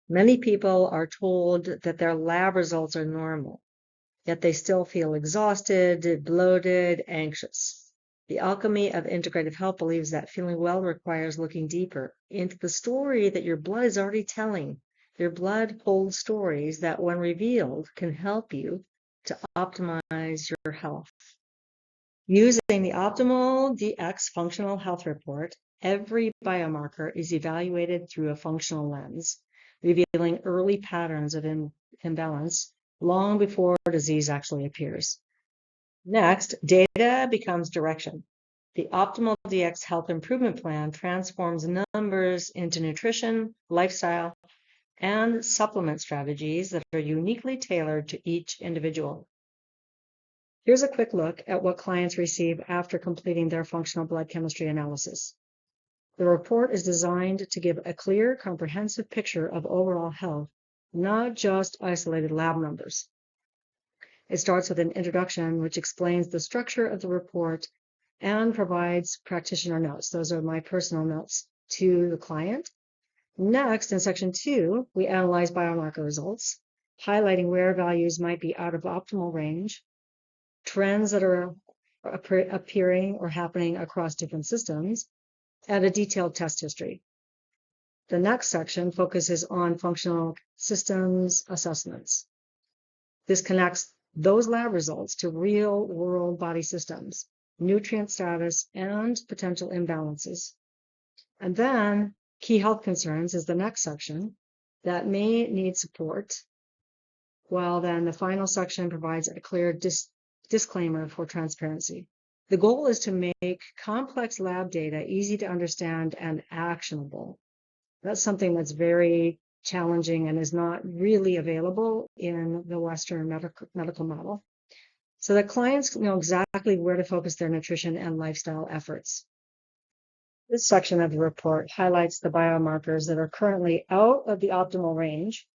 Many people are told that their lab results are normal, yet they still feel exhausted, bloated, anxious. The alchemy of integrative health believes that feeling well requires looking deeper into the story that your blood is already telling. Your blood holds stories that, when revealed, can help you to optimize your health. Using the Optimal DX Functional Health Report, every biomarker is evaluated through a functional lens, revealing early patterns of imbalance long before disease actually appears. Next, data becomes direction. The Optimal DX Health Improvement Plan transforms numbers into nutrition, lifestyle, and supplement strategies that are uniquely tailored to each individual. Here's a quick look at what clients receive after completing their functional blood chemistry analysis. The report is designed to give a clear, comprehensive picture of overall health, not just isolated lab numbers. It starts with an introduction, which explains the structure of the report and provides practitioner notes. Those are my personal notes to the client. Next, in section 2, we analyze biomarker results, highlighting where values might be out of optimal range, trends that are appearing or happening across different systems, and a detailed test history. The next section focuses on functional systems assessments. This connects those lab results to real-world body systems, nutrient status, and potential imbalances. And then key health concerns is the next section that may need support, while then the final section provides a clear disclaimer for transparency. The goal is to make complex lab data easy to understand and actionable. That's something that's very challenging and is not really available in the Western medical model. So that clients know exactly where to focus their nutrition and lifestyle efforts. This section of the report highlights the biomarkers that are currently out of the optimal range.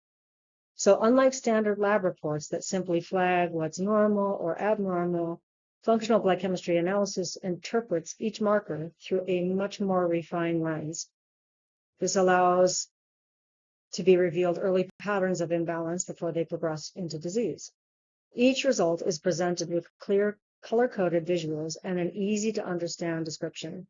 So unlike standard lab reports that simply flag what's normal or abnormal, functional blood chemistry analysis interprets each marker through a much more refined lens. This allows to be revealed early patterns of imbalance before they progress into disease. Each result is presented with clear color-coded visuals and an easy-to-understand description.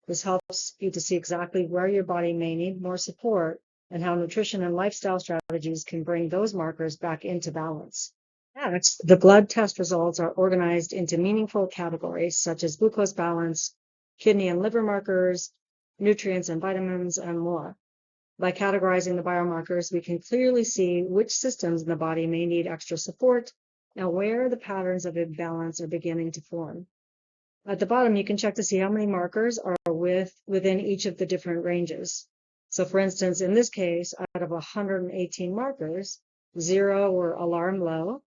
This helps you to see exactly where your body may need more support and how nutrition and lifestyle strategies can bring those markers back into balance. Next, the blood test results are organized into meaningful categories such as glucose balance, kidney and liver markers, nutrients and vitamins, and more. By categorizing the biomarkers, we can clearly see which systems in the body may need extra support and where the patterns of imbalance are beginning to form. At the bottom, you can check to see how many markers are within each of the different ranges. So for instance, in this case, out of 118 markers, 0 were alarm low,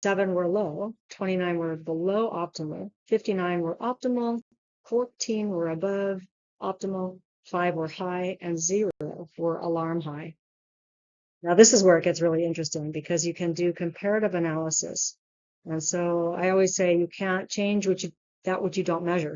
7 were low, 29 were below optimal, 59 were optimal, 14 were above optimal, 5 were high, and 0 were alarm high. Now this is where it gets really interesting because you can do comparative analysis. And so I always say you can't change what you don't measure.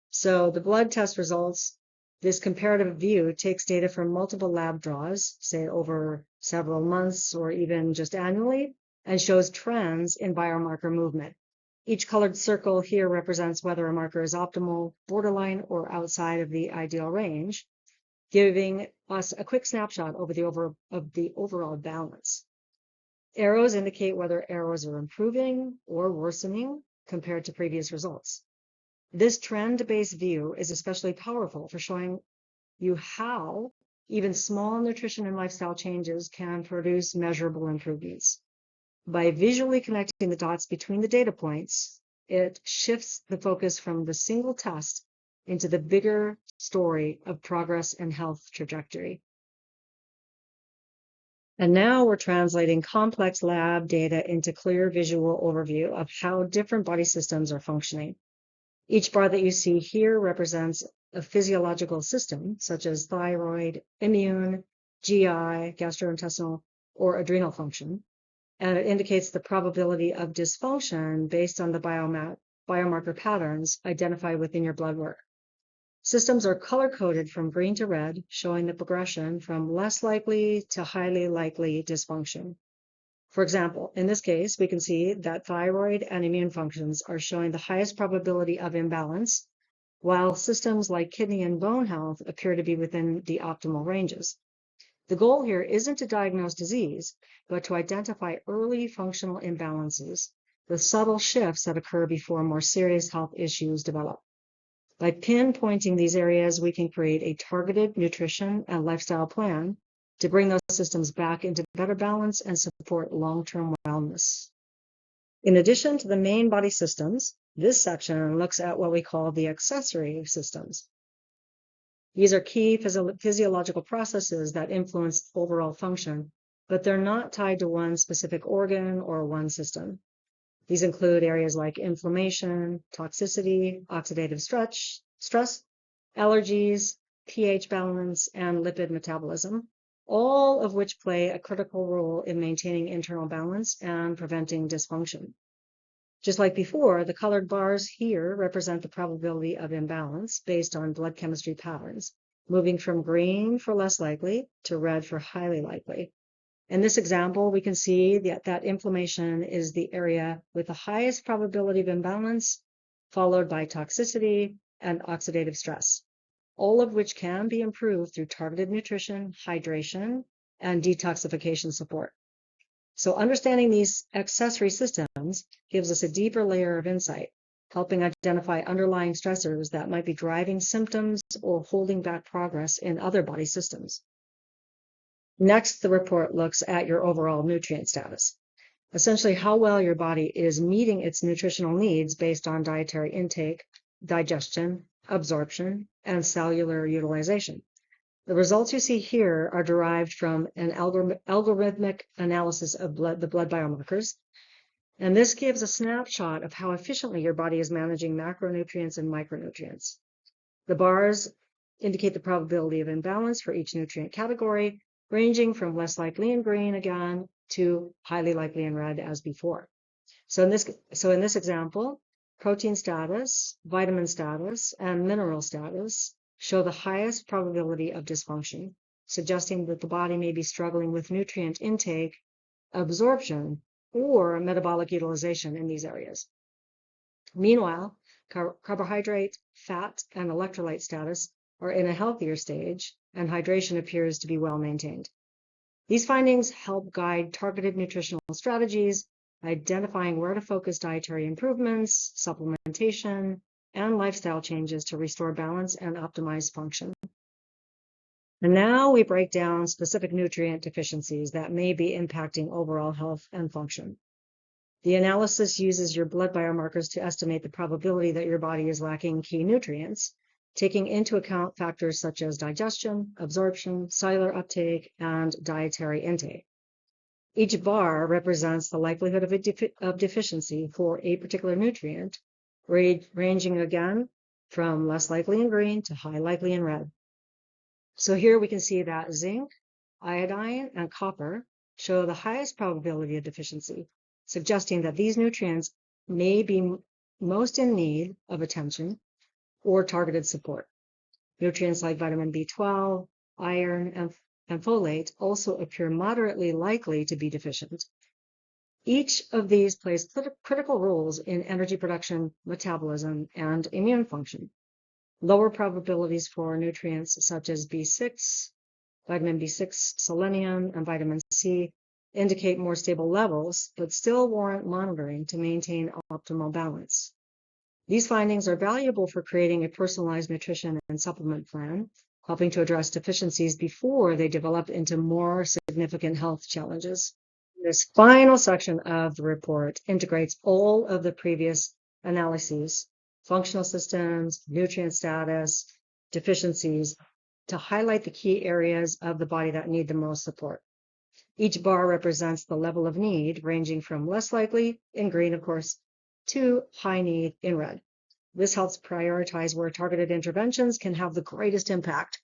So the blood test results, this comparative view takes data from multiple lab draws, say over several months or even just annually, and shows trends in biomarker movement. Each colored circle here represents whether a marker is optimal, borderline, or outside of the ideal range, giving us a quick snapshot of the overall balance. Arrows indicate whether arrows are improving or worsening compared to previous results. This trend-based view is especially powerful for showing you how even small nutrition and lifestyle changes can produce measurable improvements. By visually connecting the dots between the data points, it shifts the focus from the single test into the bigger story of progress and health trajectory. And now we're translating complex lab data into clear visual overview of how different body systems are functioning. Each bar that you see here represents a physiological system, such as thyroid, immune, GI, gastrointestinal, or adrenal function, and it indicates the probability of dysfunction based on the biomarker patterns identified within your blood work. Systems are color-coded from green to red, showing the progression from less likely to highly likely dysfunction. For example, in this case, we can see that thyroid and immune functions are showing the highest probability of imbalance, while systems like kidney and bone health appear to be within the optimal ranges. The goal here isn't to diagnose disease, but to identify early functional imbalances, the subtle shifts that occur before more serious health issues develop. By pinpointing these areas, we can create a targeted nutrition and lifestyle plan to bring those systems back into better balance and support long-term wellness. In addition to the main body systems, this section looks at what we call the accessory systems. These are key physiological processes that influence overall function, but they're not tied to one specific organ or one system. These include areas like inflammation, toxicity, oxidative stress, allergies, pH balance, and lipid metabolism, all of which play a critical role in maintaining internal balance and preventing dysfunction. Just like before, the colored bars here represent the probability of imbalance based on blood chemistry patterns, moving from green for less likely to red for highly likely. In this example, we can see that inflammation is the area with the highest probability of imbalance, followed by toxicity and oxidative stress, all of which can be improved through targeted nutrition, hydration, and detoxification support. So understanding these accessory systems gives us a deeper layer of insight, helping identify underlying stressors that might be driving symptoms or holding back progress in other body systems. Next, the report looks at your overall nutrient status, essentially how well your body is meeting its nutritional needs based on dietary intake, digestion, absorption, and cellular utilization. The results you see here are derived from an algorithmic analysis of the blood biomarkers, and this gives a snapshot of how efficiently your body is managing macronutrients and micronutrients. The bars indicate the probability of imbalance for each nutrient category, ranging from less likely in green again to highly likely in red as before. So in this example, protein status, vitamin status, and mineral status show the highest probability of dysfunction, suggesting that the body may be struggling with nutrient intake, absorption, or metabolic utilization in these areas. Meanwhile, carbohydrate, fat, and electrolyte status are in a healthier stage, and hydration appears to be well maintained. These findings help guide targeted nutritional strategies, identifying where to focus dietary improvements, supplementation, and lifestyle changes to restore balance and optimize function. And now we break down specific nutrient deficiencies that may be impacting overall health and function. The analysis uses your blood biomarkers to estimate the probability that your body is lacking key nutrients, taking into account factors such as digestion, absorption, cellular uptake, and dietary intake. Each bar represents the likelihood of deficiency for a particular nutrient, ranging again from less likely in green to high likely in red. So here we can see that zinc, iodine, and copper show the highest probability of deficiency, suggesting that these nutrients may be most in need of attention or targeted support. Nutrients like vitamin B12, iron, and folate also appear moderately likely to be deficient. Each of these plays critical roles in energy production, metabolism, and immune function. Lower probabilities for nutrients such as B6, vitamin B6, selenium, and vitamin C indicate more stable levels, but still warrant monitoring to maintain optimal balance. These findings are valuable for creating a personalized nutrition and supplement plan, helping to address deficiencies before they develop into more significant health challenges. This final section of the report integrates all of the previous analyses, functional systems, nutrient status, deficiencies, to highlight the key areas of the body that need the most support. Each bar represents the level of need, ranging from less likely, in green of course, to high need in red. This helps prioritize where targeted interventions can have the greatest impact.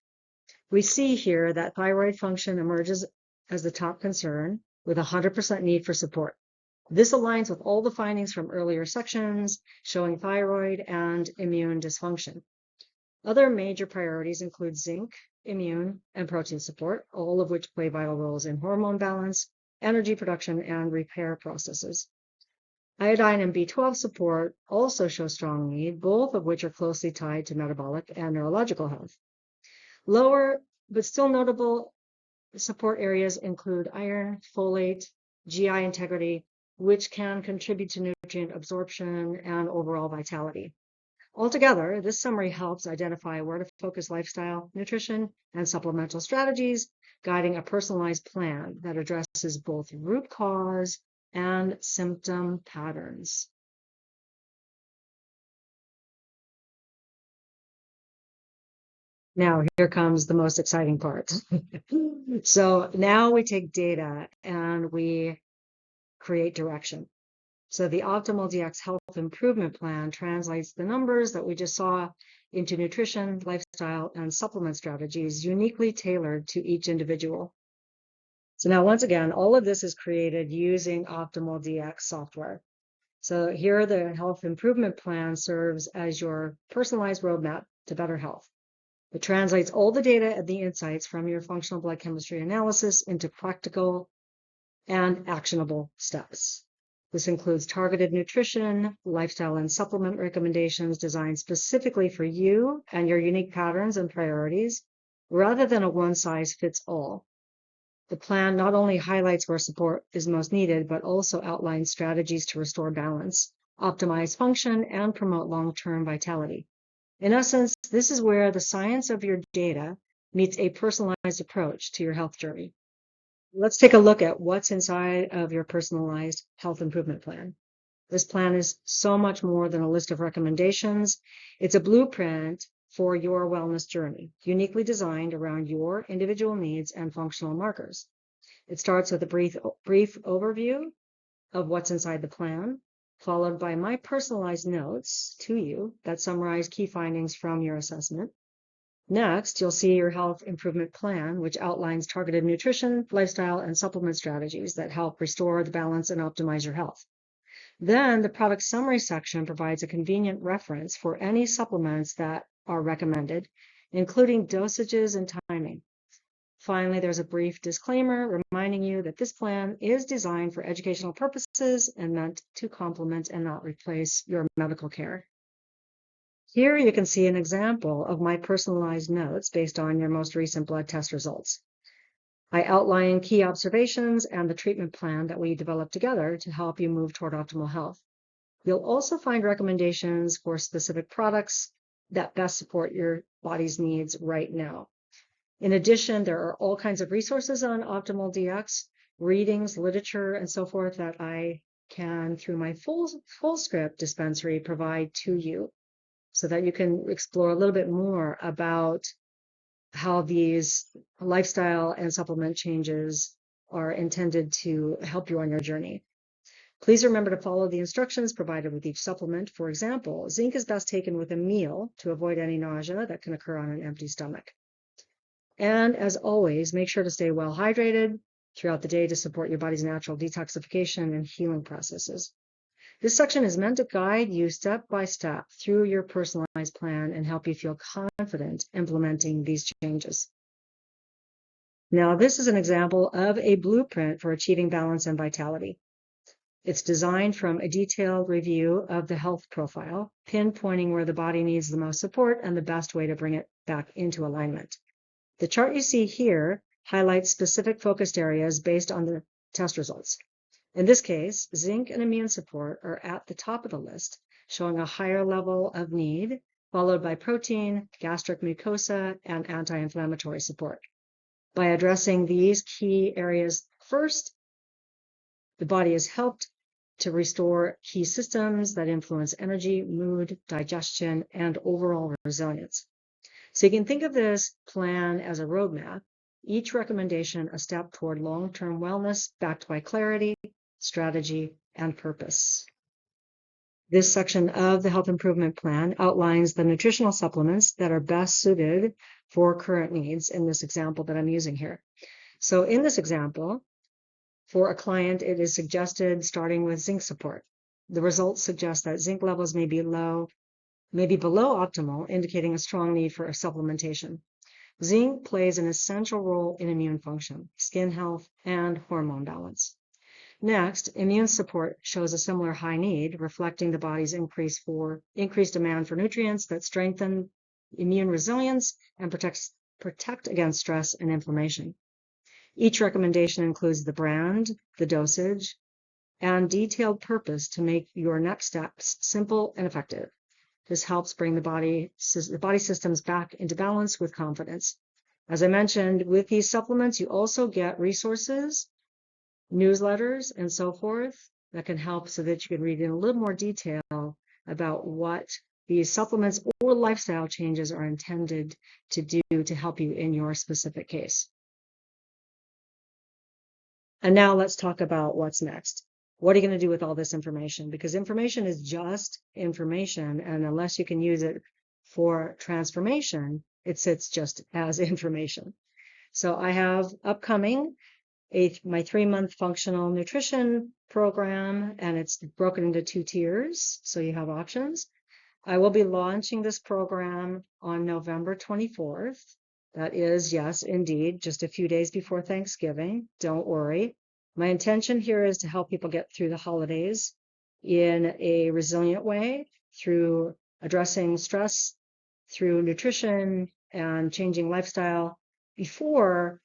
We see here that thyroid function emerges as the top concern, with 100% need for support. This aligns with all the findings from earlier sections showing thyroid and immune dysfunction. Other major priorities include zinc, immune, and protein support, all of which play vital roles in hormone balance, energy production, and repair processes. Iodine and B12 support also show strong need, both of which are closely tied to metabolic and neurological health. Lower, but still notable support areas include iron, folate, GI integrity, which can contribute to nutrient absorption and overall vitality. Altogether, this summary helps identify where to focus lifestyle, nutrition, and supplemental strategies, guiding a personalized plan that addresses both root cause and symptom patterns. Now, here comes the most exciting part. So now we take data and we create direction. So the Optimal DX Health Improvement Plan translates the numbers that we just saw into nutrition, lifestyle, and supplement strategies uniquely tailored to each individual. So now, once again, all of this is created using Optimal DX software. So here the Health Improvement Plan serves as your personalized roadmap to better health. It translates all the data and the insights from your functional blood chemistry analysis into practical and actionable steps. This includes targeted nutrition, lifestyle, and supplement recommendations designed specifically for you and your unique patterns and priorities, rather than a one-size-fits-all. The plan not only highlights where support is most needed, but also outlines strategies to restore balance, optimize function, and promote long-term vitality. In essence, this is where the science of your data meets a personalized approach to your health journey. Let's take a look at what's inside of your personalized health improvement plan. This plan is so much more than a list of recommendations. It's a blueprint for your wellness journey, uniquely designed around your individual needs and functional markers. It starts with a brief overview of what's inside the plan, followed by my personalized notes to you that summarize key findings from your assessment. Next, you'll see your health improvement plan, which outlines targeted nutrition, lifestyle, and supplement strategies that help restore the balance and optimize your health. Then the product summary section provides a convenient reference for any supplements that are recommended, including dosages and timing. Finally, there's a brief disclaimer reminding you that this plan is designed for educational purposes and meant to complement and not replace your medical care. Here you can see an example of my personalized notes based on your most recent blood test results. I outline key observations and the treatment plan that we developed together to help you move toward optimal health. You'll also find recommendations for specific products that best support your body's needs right now. In addition, there are all kinds of resources on Optimal DX, readings, literature, and so forth that I can, through my Fullscript dispensary, provide to you so that you can explore a little bit more about how these lifestyle and supplement changes are intended to help you on your journey. Please remember to follow the instructions provided with each supplement. For example, zinc is best taken with a meal to avoid any nausea that can occur on an empty stomach. And as always, make sure to stay well hydrated throughout the day to support your body's natural detoxification and healing processes. This section is meant to guide you step by step through your personalized plan and help you feel confident implementing these changes. Now, this is an example of a blueprint for achieving balance and vitality. It's designed from a detailed review of the health profile, pinpointing where the body needs the most support and the best way to bring it back into alignment. The chart you see here highlights specific focused areas based on the test results. In this case, zinc and immune support are at the top of the list, showing a higher level of need, followed by protein, gastric mucosa, and anti-inflammatory support. By addressing these key areas first, the body is helped to restore key systems that influence energy, mood, digestion, and overall resilience. So you can think of this plan as a roadmap, each recommendation a step toward long-term wellness backed by clarity, strategy, and purpose. This section of the Health Improvement Plan outlines the nutritional supplements that are best suited for current needs in this example that I'm using here. So in this example, for a client, it is suggested starting with zinc support. The results suggest that zinc levels may be low may be below optimal, indicating a strong need for a supplementation. Zinc plays an essential role in immune function, skin health, and hormone balance. Next, immune support shows a similar high need, reflecting the body's increased demand for nutrients that strengthen immune resilience and protect against stress and inflammation. Each recommendation includes the brand, the dosage, and detailed purpose to make your next steps simple and effective. This helps bring the body systems back into balance with confidence. As I mentioned, with these supplements, you also get resources, newsletters, and so forth that can help so that you can read in a little more detail about what these supplements or lifestyle changes are intended to do to help you in your specific case. And now let's talk about what's next. What are you going to do with all this information? Because information is just information, and unless you can use it for transformation, it sits just as information. So I have upcoming my 3-month functional nutrition program, and it's broken into 2 tiers, so you have options. I will be launching this program on November 24th. That is, yes, indeed, just a few days before Thanksgiving. Don't worry. My intention here is to help people get through the holidays in a resilient way through addressing stress, through nutrition, and changing lifestyle before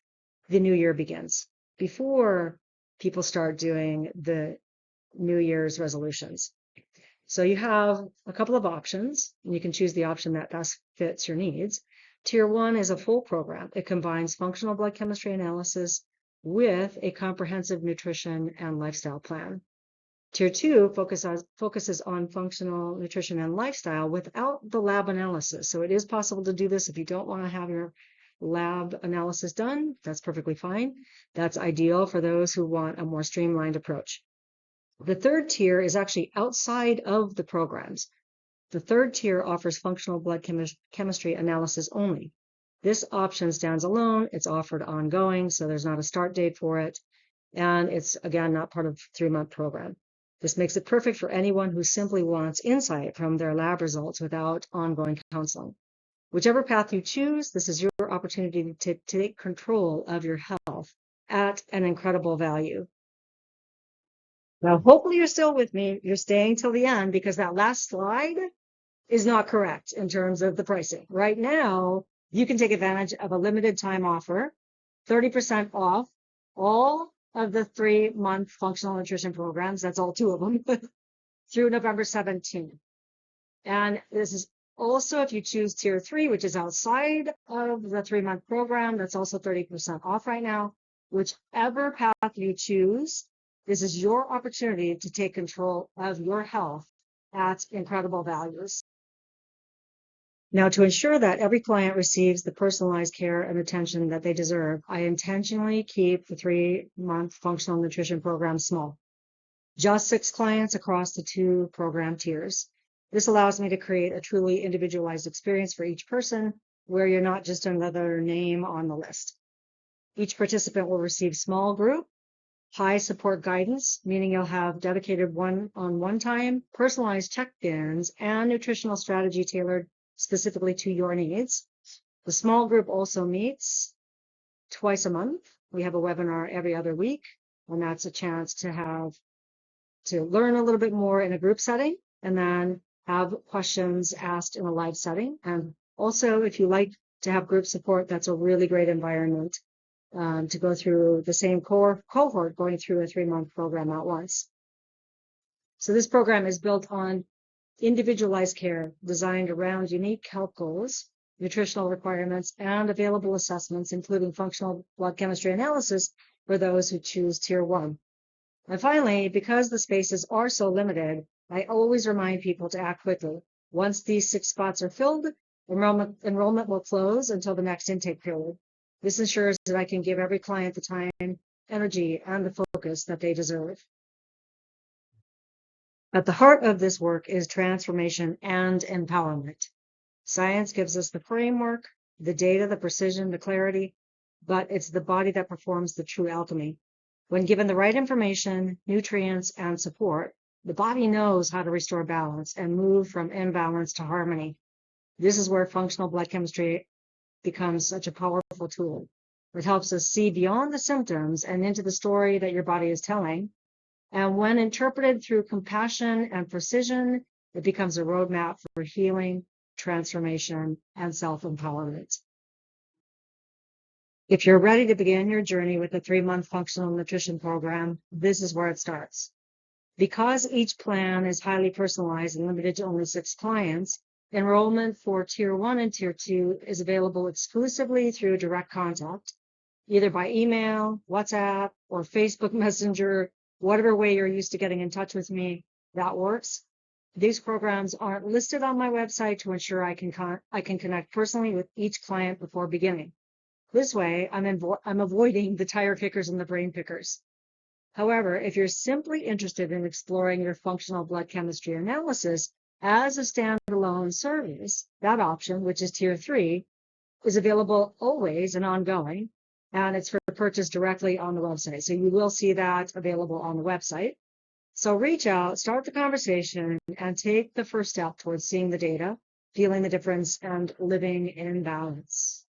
the new year begins, before people start doing the New Year's resolutions. So you have a couple of options, and you can choose the option that best fits your needs. Tier 1 is a full program. It combines functional blood chemistry analysis with a comprehensive nutrition and lifestyle plan. Tier 2 focuses on functional nutrition and lifestyle without the lab analysis. So it is possible to do this if you don't want to have your lab analysis done. That's perfectly fine. That's ideal for those who want a more streamlined approach. The 3rd tier is actually outside of the programs. The 3rd tier offers functional blood chemistry analysis only. This option stands alone. It's offered ongoing, so there's not a start date for it. And it's, again, not part of the 3-month program. This makes it perfect for anyone who simply wants insight from their lab results without ongoing counseling. Whichever path you choose, this is your opportunity to take control of your health at an incredible value. Now, hopefully you're still with me. You're staying till the end, because that last slide is not correct in terms of the pricing. Right now, you can take advantage of a limited time offer, 30% off all of the 3-month functional nutrition programs. That's all 2 of them through November 17th. And this is also, if you choose tier 3, which is outside of the 3-month program, that's also 30% off right now. Whichever path you choose, this is your opportunity to take control of your health at incredible values. Now, to ensure that every client receives the personalized care and attention that they deserve, I intentionally keep the 3-month functional nutrition program small. Just 6 clients across the 2 program tiers. This allows me to create a truly individualized experience for each person, where you're not just another name on the list. Each participant will receive small group, high support guidance, meaning you'll have dedicated one-on-one time, personalized check-ins, and nutritional strategy tailored specifically to your needs. The small group also meets twice a month. We have a webinar every other week, and that's a chance to learn a little bit more in a group setting, and then have questions asked in a live setting. And also, if you like to have group support, that's a really great environment to go through the same cohort going through a 3-month program at once. So this program is built on individualized care designed around unique health goals, nutritional requirements, and available assessments, including functional blood chemistry analysis for those who choose tier 1. And finally, because the spaces are so limited, I always remind people to act quickly. Once these 6 spots are filled, enrollment will close until the next intake period. This ensures that I can give every client the time, energy, and the focus that they deserve. At the heart of this work is transformation and empowerment. Science gives us the framework, the data, the precision, the clarity, but it's the body that performs the true alchemy. When given the right information, nutrients, and support, The body knows how to restore balance and move from imbalance to harmony. This is where functional blood chemistry becomes such a powerful tool. It helps us see beyond the symptoms and into the story that your body is telling. And when interpreted through compassion and precision, it becomes a roadmap for healing, transformation, and self-empowerment. If you're ready to begin your journey with the 3-month functional nutrition program, this is where it starts. Because each plan is highly personalized and limited to only 6 clients, enrollment for Tier 1 and Tier 2 is available exclusively through direct contact, either by email, WhatsApp, or Facebook Messenger, whatever way you're used to getting in touch with me, that works. These programs aren't listed on my website to ensure I can connect personally with each client before beginning. This way, I'm avoiding the tire kickers and the brain pickers. However, if you're simply interested in exploring your functional blood chemistry analysis as a standalone service, that option, which is Tier 3, is available always and ongoing, and it's for purchase directly on the website. So you will see that available on the website. So reach out, start the conversation, and take the first step towards seeing the data, feeling the difference, and living in balance.